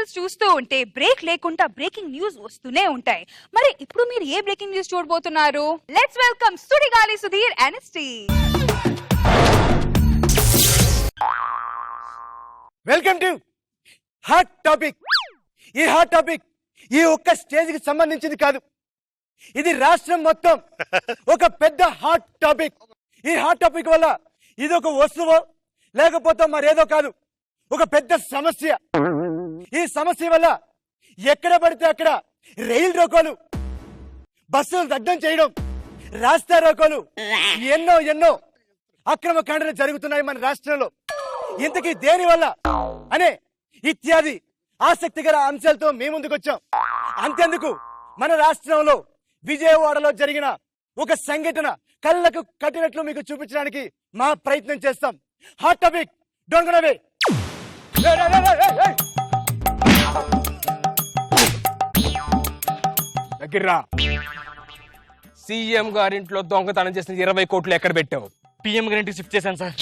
Channels చూస్తూ ఉంటే break లేకుండా బ్రేకింగ్ న్యూస్ వస్తూనే ఉంటాయి. మరి ఇప్పుడు మీరు ఏ బ్రేకింగ్ న్యూస్ చూడబోతున్నారు? Let's welcome Sudigali Sudheer and Steve. Welcome to hot topic. ఈ హాట్ టాపిక్ ఈ ఒక్క స్టేజ్ కి సంబంధించింది కాదు, ఇది రాష్ట్రం మొత్తం ఒక పెద్ద హాట్ టాపిక్. ఈ హాట్ టాపిక్ వల్ల ఇది ఒక వస్తువు లేకపోతే మరేదో కాదు, ఒక పెద్ద సమస్య. ఈ సమస్య వల్ల ఎక్కడ పడితే అక్కడ రైలు రోకోలు, బస్సులు దగ్ధం చేయడం, రాస్తా రోకోలు, ఎన్నో ఎన్నో అక్రమ కాండలు జరుగుతున్నాయి మన రాష్ట్రంలో. ఇంతకీ దేని వల్ల అనే ఇత్యాది ఆసక్తికర అంశాలతో మీ ముందుకు వచ్చాం. అంతేందుకు మన రాష్ట్రంలో విజయవాడలో జరిగిన ఒక సంఘటన కళ్ళకు కట్టినట్లు మీకు చూపించడానికి మా ప్రయత్నం చేస్తాం. Hot topic, don't go away. దగ్గర్రా. సీఎం గారింట్లో దొంగతనం చేసిన 20 కోట్లు ఎక్కడ పెట్టావు? పిఎం గారింటికి షిఫ్ట్ చేశాను సార్.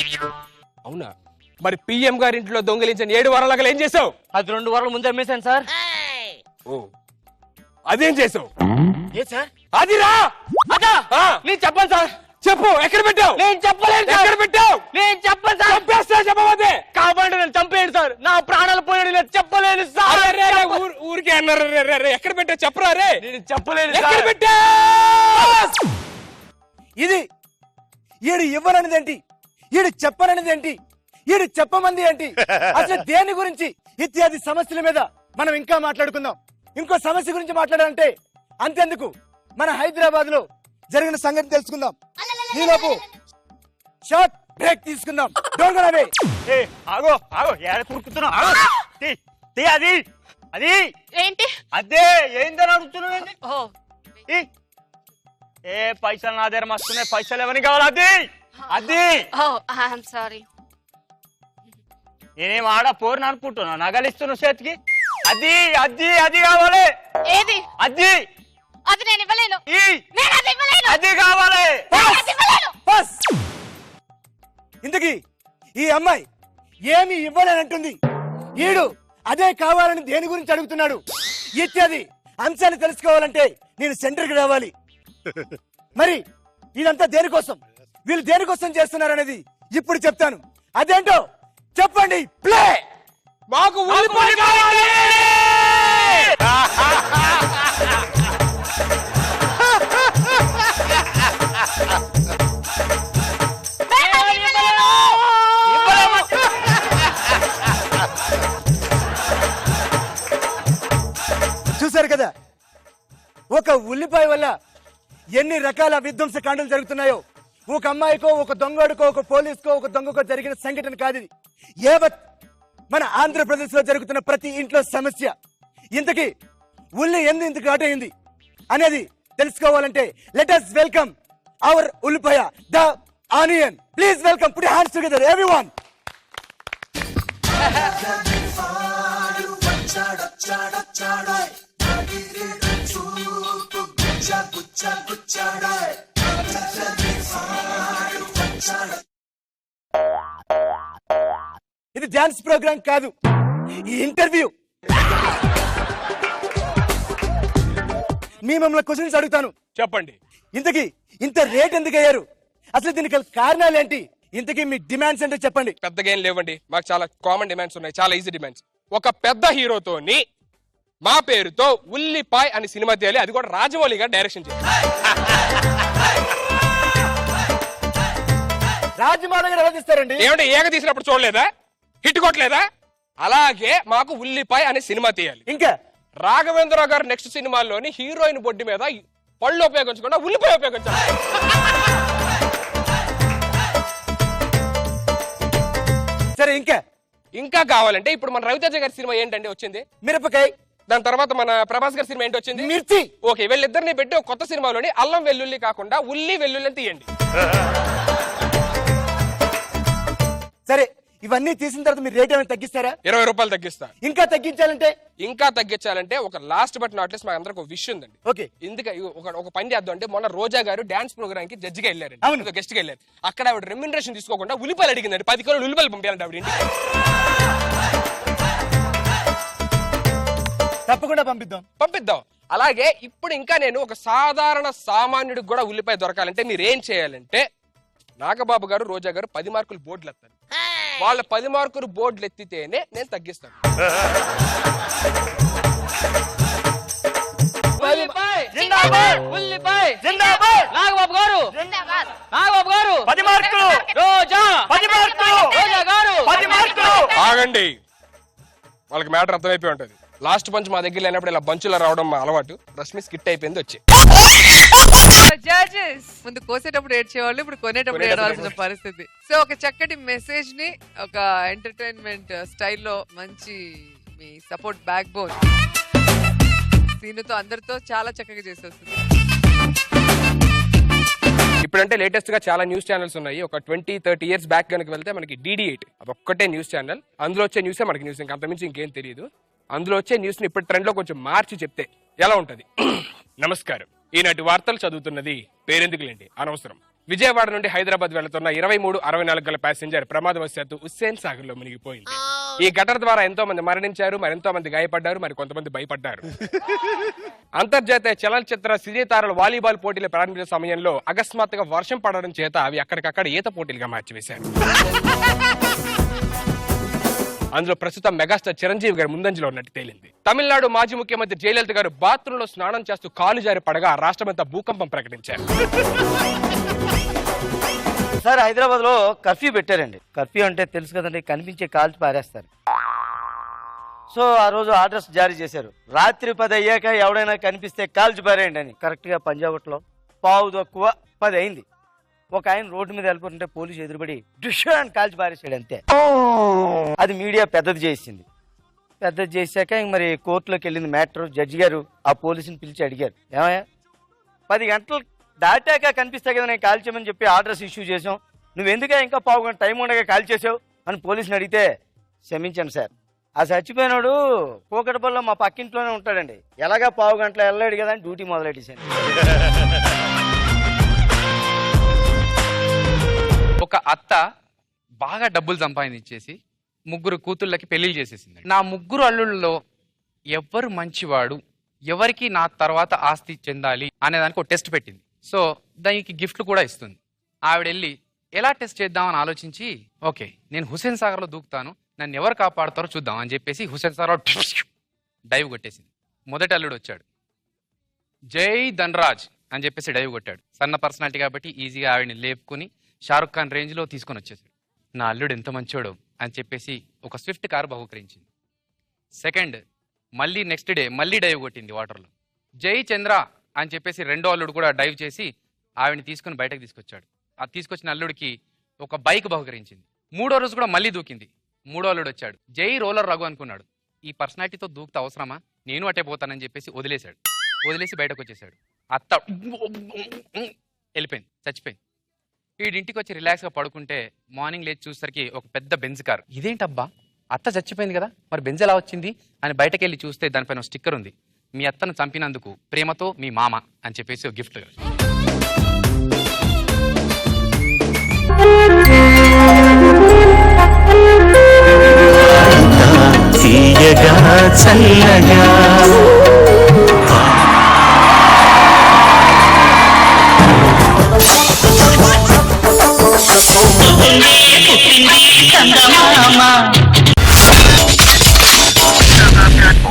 అవునా? మరి పిఎం గారింట్లో దొంగిలించిన 7 వారాల ఏం చేసావు? అది 2 వారాల ముందు అమ్మేశాను సార్. ఓ, అదేం చేసావు? ఏ సార్? అదిరా అదా ఆ. నేను చెప్పను సార్. చెప్పు, ఎక్కడ పెట్టావు? నేను చెప్పలేను సార్. ఎక్కడ పెట్టావు? నేను చెప్పను సార్. చంపేస్తా, చెప్పవద్దే. కాబట్టి నేను చంపేయండి సార్. నా ప్రాణాలు పోయాడు, నేను చెప్పలేను సార్. అరే, రే, ఊరికే అన్నారు. ఎక్కడ పెట్టావు చెప్పరా రే. నేను చెప్పలేను ఎక్కడ సార్. పెట్టావు? ఇది ఈడు ఇవ్వననిది ఏంటి, ఈడు చెప్పననిది ఏంటి, ఈడు చెప్పమంది ఏంటి, అసలు దేని గురించి ఇత్యాది సమస్యల మీద మనం ఇంకా మాట్లాడుకుందాం. ఇంకో సమస్య గురించి మాట్లాడాలంటే అంతేందుకు మన హైదరాబాద్ లో జరిగిన సంగతి తెలుసుకుందాం. ఈలోపు షార్ట్ బ్రేక్ తీసుకుందాం. డోంట్ గో అవే. ఆగో ఆగో, ఏడ కురుకుతున్నావు? ఆగో, తీ, తీ, అది అది ఏంటి? అదే ఏందని అడుగుతున్నావు? ఏ పైసలు నా దగ్గర మస్తున్నాయి, పైసలు ఎవరికి కావాలి? అది అది ఐఎమ్ సారీ. నేనేం ఆడ పోరుని అనుకుంటున్నా, నగలిస్తున్నావు చేతికి. అది అది అది కావాలి. ఏది? అది అది నేను ఇవ్వలేను. ఈ నేను అది ఇవ్వలేను. అది కావాలి. బస్. ఇంతకీ ఈ అమ్మాయి ఏమి ఇవ్వాలనంటుంది, ఈడు అదే కావాలని దేని గురించి అడుగుతున్నాడు ఇత్యాది అంశాన్ని తెలుసుకోవాలంటే నేను సెంటర్కి రావాలి. మరి ఇదంతా దేనికోసం, వీళ్ళు దేనికోసం చేస్తున్నారనేది ఇప్పుడు చెప్తాను. అదేంటో చెప్పండి. ప్లే. మాకు ఉల్లిపాయ కావాలి. చూశారు కదా, ఒక ఉల్లిపాయ వల్ల ఎన్ని రకాల విధ్వంస కాండలు జరుగుతున్నాయో. ఒక అమ్మాయికో, ఒక దొంగడికో, ఒక పోలీసుకో, ఒక దొంగకో జరిగిన సంఘటన కాదు ఇది. యావత్ మన ఆంధ్రప్రదేశ్ లో జరుగుతున్న ప్రతి ఇంట్లో సమస్య. ఇంతకీ ఉల్లి ఎందుకు ఘాట్ అయింది అనేది తెలుసుకోవాలంటే లెట్ us వెల్కమ్ అవర్ ఉల్లిపాయ, the onion. Please welcome, put hands together everyone. ఇది డాన్స్ ప్రోగ్రామ్ కాదు, ఈ ఇంటర్వ్యూ. మీ మమ్మల్ని క్వశ్చన్స్ అడుగుతాను. చెప్పండి. ఇంతకీ ఇంత రేట్ ఎందుకు అయ్యారు, అసలు దీనికి కారణాలు ఏంటి, ఇంతకీ మీ డిమాండ్స్ ఏంటో చెప్పండి. పెద్దగా ఏం లేవండి, మాకు చాలా కామన్ డిమాండ్స్ ఉన్నాయి, చాలా ఈజీ డిమాండ్స్. ఒక పెద్ద హీరోతోని మా పేరుతో ఉల్లిపాయ్ అని సినిమా తీయాలి, అది కూడా రాజమౌళి గారు డైరెక్షన్ చేయాలి. రాజమౌళి గారు ఎలా తీస్తారండి? ఏమంటే ఏక తీసినప్పుడు చూడలేదా, హిట్ కొట్టలేదా? అలాగే మాకు ఉల్లిపాయ్ అనే సినిమా తీయాలి. ఇంకా రాఘవేంద్ర గారు నెక్స్ట్ సినిమాల్లోని హీరోయిన్ బొడ్డు మీద పళ్ళు ఉపయోగించకుండా ఉల్లిపాయ ఉపయోగించాలి. సరే, ఇంకా కావాలంటే ఇప్పుడు మన రవితేజ గారి సినిమా ఏంటంటే వచ్చింది మిరపకాయ. దాని తర్వాత మన ప్రభాస్ గారి సినిమా ఏంటి వచ్చింది? మిర్చి. ఓకే, వీళ్ళిద్దరిని పెట్టి ఒక కొత్త సినిమాలోని అల్లం వెల్లుల్లి కాకుండా ఉల్లి వెల్లుల్లి తీయండి. సరే, ఇవన్నీ తీసిన తర్వాత మీరు రేట్ ఏమైనా తగ్గిస్తారా? 20 రూపాయలు తగ్గిస్తా. ఇంకా తగ్గించాలంటే ఒక లాస్ట్ బట్ నాట్ లీస్ట్ మా అందరికి ఒక విషయం ఉందండి. ఓకే, ఒక పని చేద్దాం అంటే మొన్న రోజా గారు డాన్స్ ప్రోగ్రామ్ కి జడ్జిగా వెళ్ళారండి. అవును, గెస్ట్ గా వెళ్ళారు. అక్కడ ఆవిడ రెమ్యునరేషన్ తీసుకోకుండా ఉల్లిపాయలు అడిగిందండి. 10 కిలోలు ఉల్లిపాయలు పంపించాలంటే ఆవిడ ఇంటికి. తప్పకుండా పంపిద్దాం. పంపిద్దాం. అలాగే ఇప్పుడు ఇంకా నేను ఒక సాధారణ సామాన్యుడికి కూడా ఉల్లిపాయ దొరకాలంటే మీరు ఏం చేయాలంటే, నాగబాబు గారు, రోజా గారు 10 మార్కులు బోర్డులు ఎత్తారు. వాళ్ళ 10 మార్కులు బోర్డులు ఎత్తితేనే నేను తగ్గిస్తాను. నాగబాబు గారు 10 మార్కులు. రోజా 10 మార్కులు. రోజా గారు 10 మార్కులు. ఆగండి, వాళ్ళకి మ్యాటర్ అర్థమైపోయి ఉంటది. లాస్ట్ పంచ్ మా దగ్గర లేనప్పుడు ఇలా బంచులో రావడం మా అలవాటు. రష్మి స్కిట్ అయిపోయింది వచ్చి. జడ్జెస్ ముందు కోసేటప్పుడు ఏడ్చేవాళ్ళు, ఇప్పుడు కొనేటప్పుడు ఏడవలసిన పరిస్థితి. సో ఒక చక్కటి మెసేజ్ ని ఒక ఎంటర్టైన్మెంట్ స్టైల్లో మంచి మీ సపోర్ట్ బ్యాక్ బోన్ సీనుతో అందరితో చాలా చక్కగా చేసేస్తుంది. ఇప్పుడంటే లేటెస్ట్ గా చాలా న్యూస్ ఛానల్స్ ఉన్నాయి. ఒక 20-30 ఇయర్స్ బ్యాక్ కనుక వెళ్తే మనకి DD8 అదొక్కటే న్యూస్ ఛానల్. అందులో వచ్చే న్యూసే మనకి న్యూస్, ఇంకా అంతమించి ఇంకేం తెలియదు. అందులో వచ్చే న్యూస్ ని ఇప్పుడు ట్రెండ్ లో కొంచెం మార్చి చెప్తే ఎలా ఉంటది? నమస్కారం, ఈనాటి వార్తలు చదువుతున్నది పేరెందుకులేండి అనవసరం. విజయవాడ నుండి హైదరాబాద్ వెళుతున్న 2364 గల ప్యాసింజర్ ప్రమాదవశాత్తు హుస్సేన్ సాగర్ లో మునిగిపోయింది. ఈ ఘటన ద్వారా ఎంతో మంది మరణించారు, మరెంతో మంది గాయపడ్డారు, మరి కొంతమంది భయపడ్డారు. అంతర్జాతీయ చలనచిత్ర సినీతారల వాలీబాల్ పోటీలు ప్రారంభించే సమయంలో అకస్మాత్తుగా వర్షం పడడం చేత అవి అక్కడికక్కడ ఈత పోటీలుగా మార్చివేశారు. అందులో ప్రస్తుతం మెగాస్టార్ చిరంజీవి గారు ముందంజలో ఉన్నట్టు తేలింది. తమిళనాడు మాజీ ముఖ్యమంత్రి జయలలిత గారు బాత్రూంలో స్నానం చేస్తూ కాలు జారి పడగా రాష్ట్రమంతా భూకంపం ప్రకటించారు. సార్, హైదరాబాద్ లో కర్ఫ్యూ పెట్టారండి. కర్ఫ్యూ అంటే తెలుసు కదండి, కనిపించే కాల్చి పారేస్తారు. సో ఆ రోజు ఆర్డర్స్ జారీ చేశారు. రాత్రి 10 అయ్యాక ఎవడైనా కనిపిస్తే కాల్చి పారేయండి అని. కరెక్ట్ గా పంజాబట్లో 9:15 అయింది. ఒక ఆయన రోడ్డు మీద వెళ్ళిపోతుంటే పోలీసు ఎదురుబడి డిష్ అని కాల్చి పారేసాడు అంతే. అది మీడియా పెద్దది చేసింది. పెద్దది చేశాక ఇంక మరి కోర్టులోకి వెళ్ళింది మ్యాటర్. జడ్జి గారు ఆ పోలీసుని పిలిచి అడిగారు, ఏమయ్యా 10 గంటలు దాటాక కనిపిస్తాయి కదా నేను కాల్ చేయమని చెప్పి ఆర్డర్స్ ఇష్యూ చేసాం, నువ్వెందుకే ఇంకా 1/2 గంట టైం ఉండగా కాల్ చేసావు అని పోలీసుని అడిగితే, క్షమించండి సార్, ఆ చచ్చిపోయినాడు కూకటపల్లిలో మా పక్కింట్లోనే ఉంటాడండి, ఎలాగా 1/2 గంటలో వెళ్ళాడు కదా అని డ్యూటీ మొదలెట్టేశాను. ఒక అత్త బాగా డబ్బులు సంపాదించేసి 3 కూతుళ్ళకి పెళ్లిళ్ళు చేసేసింది. నా 3 అల్లుళ్ళలో ఎవరు మంచివాడు, ఎవరికి నా తర్వాత ఆస్తి చెందాలి అనేదానికి ఒక టెస్ట్ పెట్టింది. సో దానికి గిఫ్ట్లు కూడా ఇస్తుంది. ఆవిడ వెళ్ళి ఎలా టెస్ట్ చేద్దామని ఆలోచించి, ఓకే నేను హుస్సేన్ సాగర్లో దూకుతాను, నన్ను ఎవరు కాపాడుతారో చూద్దాం అని చెప్పేసి హుస్సేన్ సాగర్లో డైవ్ కొట్టేసింది. మొదటి అల్లుడు వచ్చాడు, జై ధనరాజ్ అని చెప్పేసి డైవ్ కొట్టాడు. సన్న పర్సనాలిటీ కాబట్టి ఈజీగా ఆవిడని లేపుకొని షారుఖ్ ఖాన్ రేంజ్లో తీసుకొని వచ్చేసాడు. నా అల్లుడు ఎంత మంచోడు అని చెప్పేసి ఒక స్విఫ్ట్ కార్ బహుకరించింది. సెకండ్, మళ్ళీ నెక్స్ట్ డే మళ్ళీ డైవ్ కొట్టింది వాటర్లో. జై చంద్ర అని చెప్పేసి రెండో అల్లుడు కూడా డైవ్ చేసి ఆవిడని తీసుకొని బయటకు తీసుకొచ్చాడు. ఆ తీసుకొచ్చిన అల్లుడికి ఒక బైక్ బహుకరించింది. 3వ రోజు కూడా మళ్ళీ దూకింది. 3వ అల్లుడు వచ్చాడు, జై రోలర్ రఘు అనుకున్నాడు. ఈ పర్సనాలిటీతో దూకుతా అవసరమా, నేను అటే పోతానని చెప్పేసి వదిలేశాడు. వదిలేసి బయటకు వచ్చేసాడు. అత్త వెళ్ళిపోయింది, చచ్చిపోయింది. వీడింటికి వచ్చి రిలాక్స్గా పడుకుంటే మార్నింగ్ లేచి చూసరికి ఒక పెద్ద బెంజ్ కారు. ఇదేంటబ్బా, అత్త చచ్చిపోయింది కదా, మరి బెంజ్ ఎలా వచ్చింది అని బయటకు వెళ్ళి చూస్తే దానిపైన స్టిక్కర్ ఉంది, మీ అత్తను చంపినందుకు ప్రేమతో మీ మామ అని చెప్పేసి ఒక gift.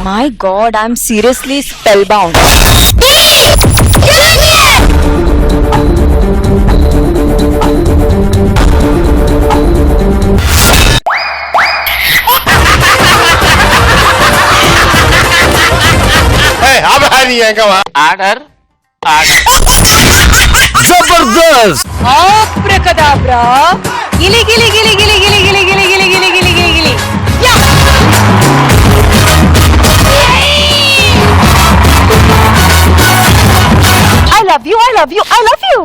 My God, I'm seriously spellbound. Order Jabardasth. Abracadabra. Gili gili gili gili gili gili gili gili gili gili gili gili. Yeah. I love you. I love you. I love you.